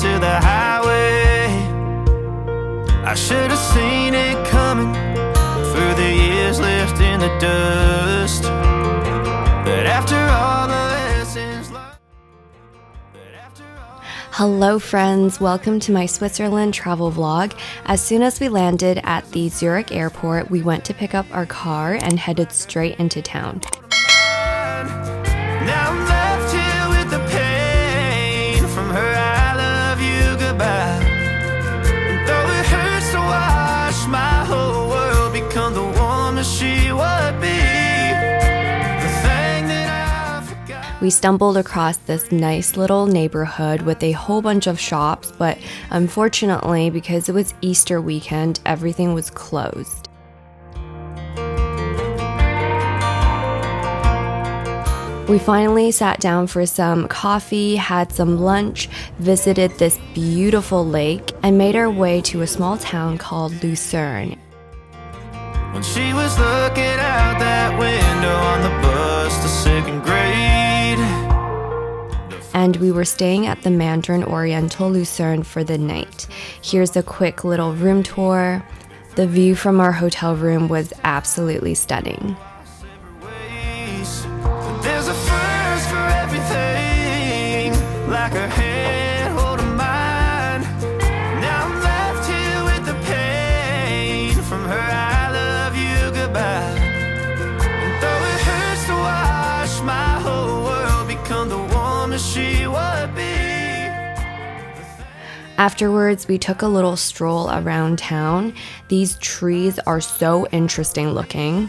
to the highway. I should have seen it coming through the years left in the dust. But after all the lessons learned. Hello friends, welcome to my Switzerland travel vlog. As soon as we landed at the Zurich airport, we went to pick up our car and headed straight into town. Now I'm left here with the pain from her I love you goodbye. And though it hurts to watch my whole world become the woman she would be, the thing that I forgot. We stumbled across this nice little neighborhood with a whole bunch of shops, but unfortunately, because it was Easter weekend, everything was closed. We finally sat down for some coffee, had some lunch, visited this beautiful lake, and made our way to a small town called Lucerne. When she was looking out that window on the bus to second grade. And we were staying at the Mandarin Oriental Lucerne for the night. Here's a quick little room tour. The view from our hotel room was absolutely stunning. There's a first for everything, like her hand holding mine. Now I'm left here with the pain from her I love you goodbye. And though it hurts to watch my whole world become the woman she would be. Afterwards, we took a little stroll around town. These trees are so interesting looking.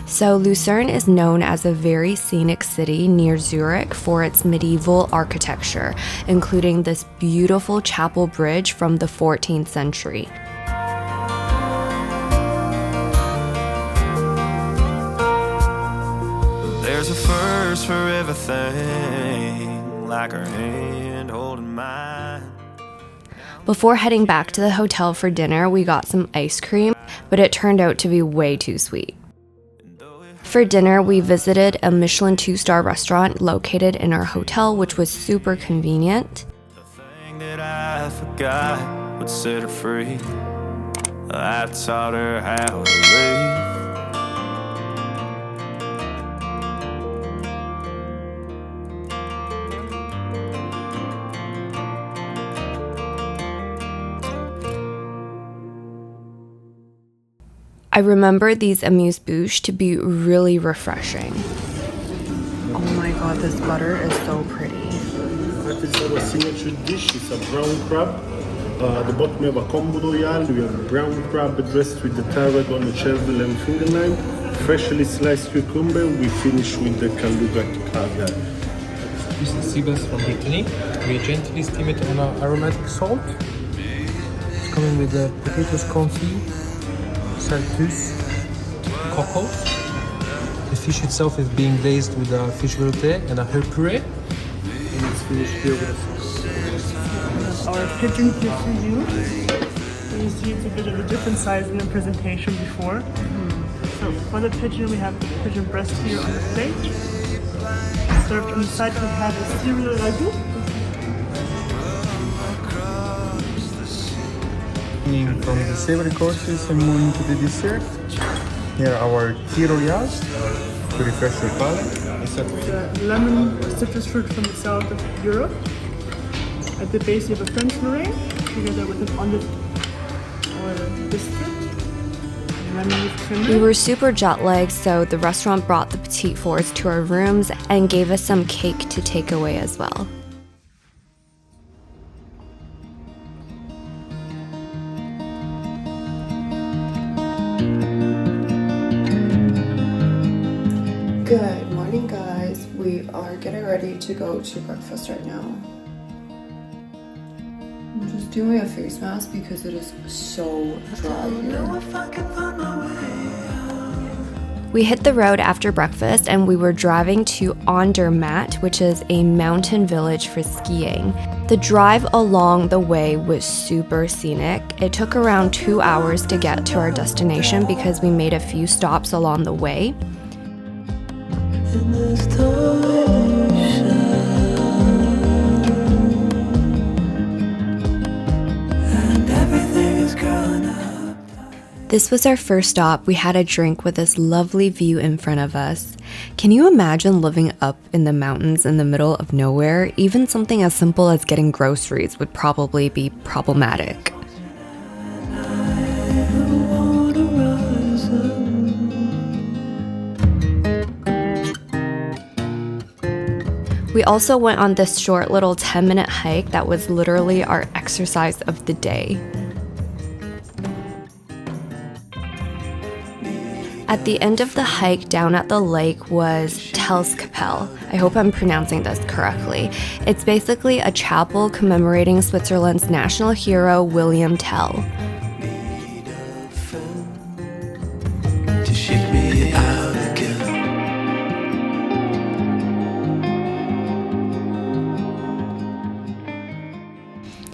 So Lucerne is known as a very scenic city near Zurich for its medieval architecture, including this beautiful chapel bridge from the 14th century. There's a first for everything, like her hand holding mine. Before heading back to the hotel for dinner, we got some ice cream, but it turned out to be way too sweet. For dinner, we visited a Michelin 2-star restaurant located in our hotel, which was super convenient. The thing that I forgot would set her free. I taught her how to live. I remember these amuse-bouches to be really refreshing. Oh my god, this butter is so pretty. That is our signature dish. It's a brown crab. The bottom we have a combo royale. We have brown crab dressed with the tarragon, the chervil and finger lime. Freshly sliced cucumber. We finish with the kaluga caviar. This is seabass from Italy. We gently steam it on an aromatic salt. It's coming with the potatoes confit, saltus, cockles. The fish itself is being glazed with a fish velouté and a herb puree. And it's finished here with a sauce. Our pigeon fusilli. You see it's a bit of a different size in the presentation before. So for the pigeon, we have the pigeon breast here on the plate. Served on the side, we have a cereal ragu. From the savory courses and moving to the dessert. Here are our tea royales to refresh your palate. The lemon citrus fruit from the south of Europe. At the base, you have a French meringue together with an olive oil biscuit. Lemon leaf creme. We were super jet-lagged, so the restaurant brought the petite fours to our rooms and gave us some cake to take away as well. Good morning, guys. We are getting ready to go to breakfast right now. I'm just doing a face mask because it is so dry here. We hit the road after breakfast and we were driving to Andermatt, which is a mountain village for skiing. The drive along the way was super scenic. It took around 2 hours to get to our destination because we made a few stops along the way. This was our first stop. We had a drink with this lovely view in front of us. Can you imagine living up in the mountains in the middle of nowhere? Even something as simple as getting groceries would probably be problematic. We also went on this short little 10-minute hike that was literally our exercise of the day. At the end of the hike down at the lake was Tellskapelle. I hope I'm pronouncing this correctly. It's basically a chapel commemorating Switzerland's national hero, William Tell.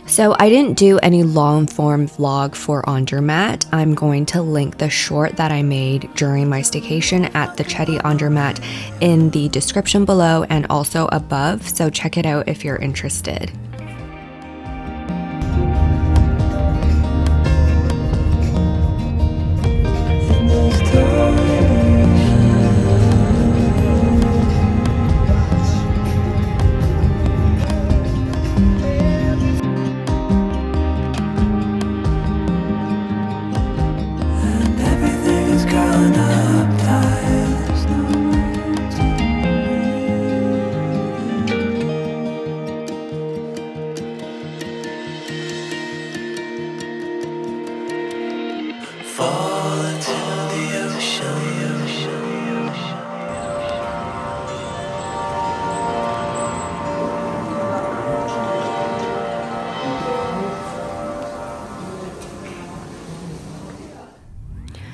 So I didn't do any long form vlog for Andermatt. I'm going to link the short that I made during my staycation at the Chedi Andermatt in the description below and also above, so check it out if you're interested.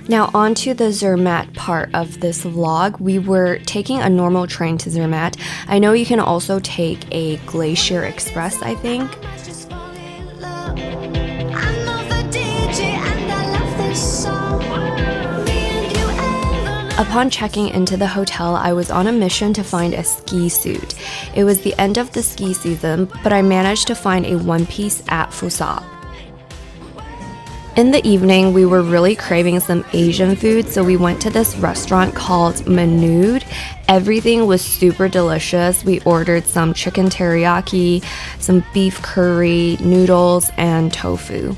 Now on to the Zermatt part of this vlog. We were taking a normal train to Zermatt. I know you can also take a Glacier Express, I think. Upon checking into the hotel, I was on a mission to find a ski suit. It was the end of the ski season, but I managed to find a one-piece at Fusap. In the evening, we were really craving some Asian food, so we went to this restaurant called Mandarin. Everything was super delicious. We ordered some chicken teriyaki, some beef curry, noodles, and tofu.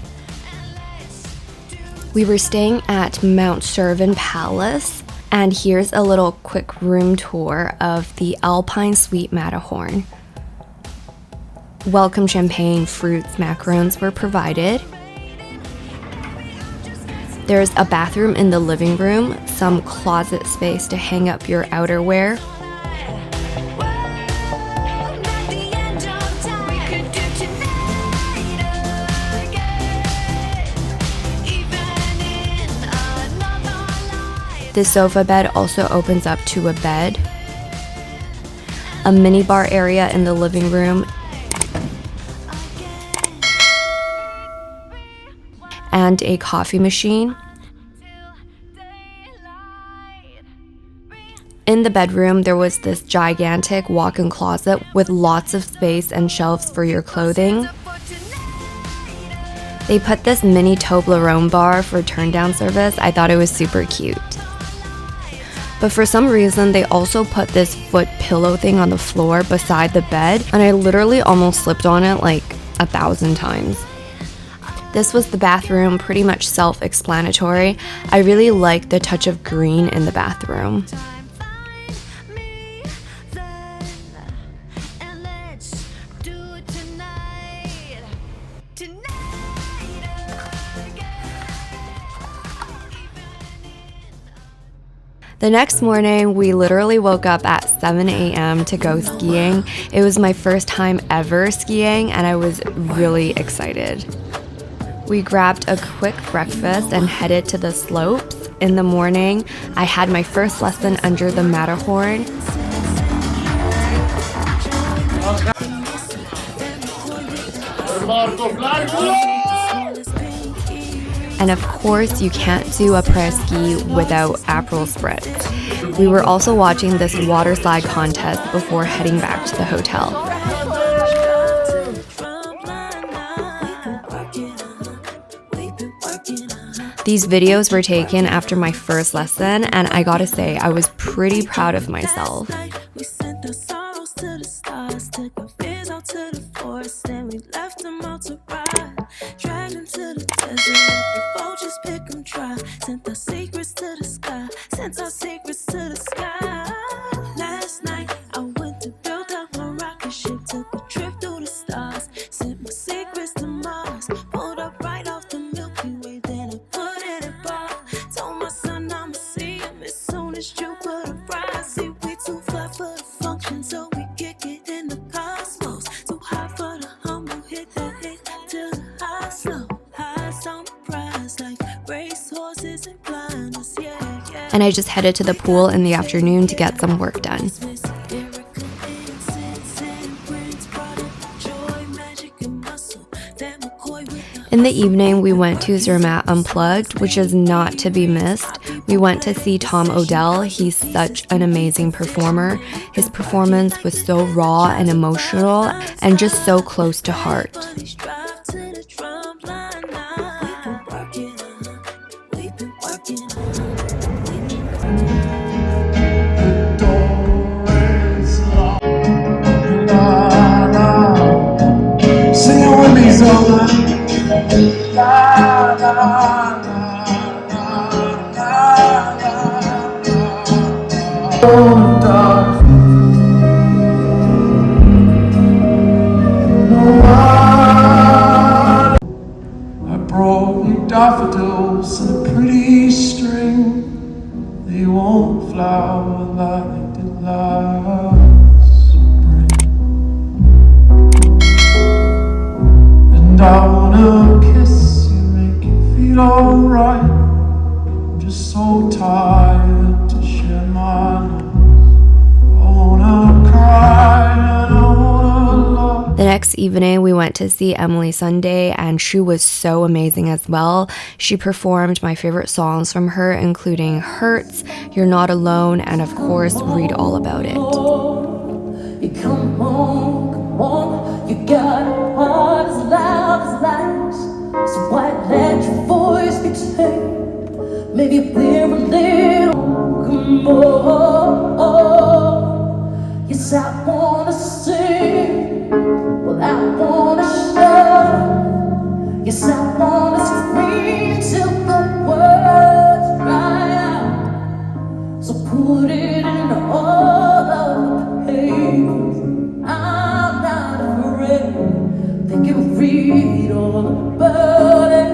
We were staying at Mont Cervin Palace, and here's a little quick room tour of the Alpine Suite Matterhorn. Welcome champagne, fruits, macarons were provided. There's a bathroom in the living room, some closet space to hang up your outerwear. The sofa bed also opens up to a bed. A mini bar area in the living room. And a coffee machine. In the bedroom, there was this gigantic walk-in closet with lots of space and shelves for your clothing. They put this mini Toblerone bar for turn-down service. I thought it was super cute. But for some reason, they also put this foot pillow thing on the floor beside the bed, and I literally almost slipped on it like 1,000 times. This was the bathroom, pretty much self-explanatory. I really like the touch of green in the bathroom. The next morning, we literally woke up at 7 a.m. to go skiing. It was my first time ever skiing, and I was really excited. We grabbed a quick breakfast and headed to the slopes. in the morning, I had my first lesson under the Matterhorn. And of course, you can't do a prayer ski without Aperol Spritz. We were also watching this water slide contest before heading back to the hotel. These videos were taken after my first lesson, and I gotta say, I was pretty proud of myself. And I just headed to the pool in the afternoon to get some work done. In the evening, we went to Zermatt Unplugged, which is not to be missed. We went to see Tom Odell. He's such an amazing performer. His performance was so raw and emotional and just so close to heart. I brought you daffodils and a pretty string. They won't flower like they did last spring. And I wanna kiss you, make you feel alright. I'm just so tired to share my life. I wanna cry and I wanna love. The next evening, we went to see Emily Sunday, and she was so amazing as well. She performed my favorite songs from her, including Hurts, You're Not Alone, and of course, Read All About It. You come on, you got a heart as loud as light. So why let your voice be tamed? Maybe we're a little, come on. Yes, I wanna sing, well I wanna shout. Yes, I wanna scream till the words dry out. So put it in all of the pages. I'm not afraid. They can read all about it.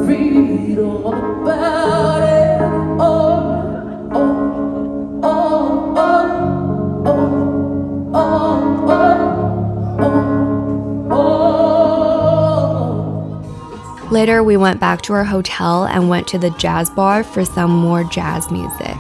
Read all about it. Oh, oh, oh, oh, oh, oh, oh, oh. Later, we went back to our hotel and went to the jazz bar for some more jazz music.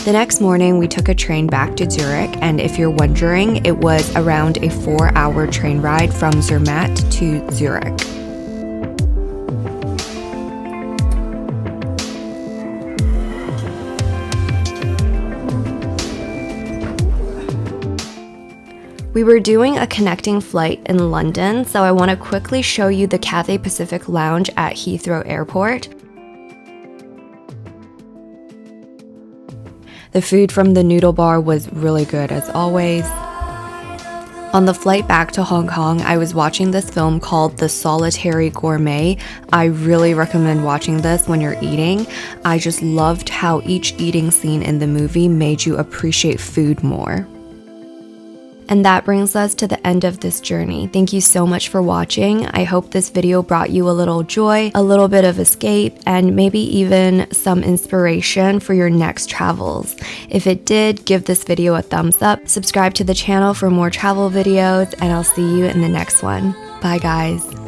The next morning, we took a train back to Zurich, and if you're wondering, it was around a 4-hour train ride from Zermatt to Zurich. We were doing a connecting flight in London, so I want to quickly show you the Cathay Pacific Lounge at Heathrow Airport. The food from the noodle bar was really good as always. On the flight back to Hong Kong, I was watching this film called The Solitary Gourmet. I really recommend watching this when you're eating. I just loved how each eating scene in the movie made you appreciate food more. And that brings us to the end of this journey. Thank you so much for watching. I hope this video brought you a little joy, a little bit of escape, and maybe even some inspiration for your next travels. If it did, give this video a thumbs up, subscribe to the channel for more travel videos, and I'll see you in the next one. Bye guys.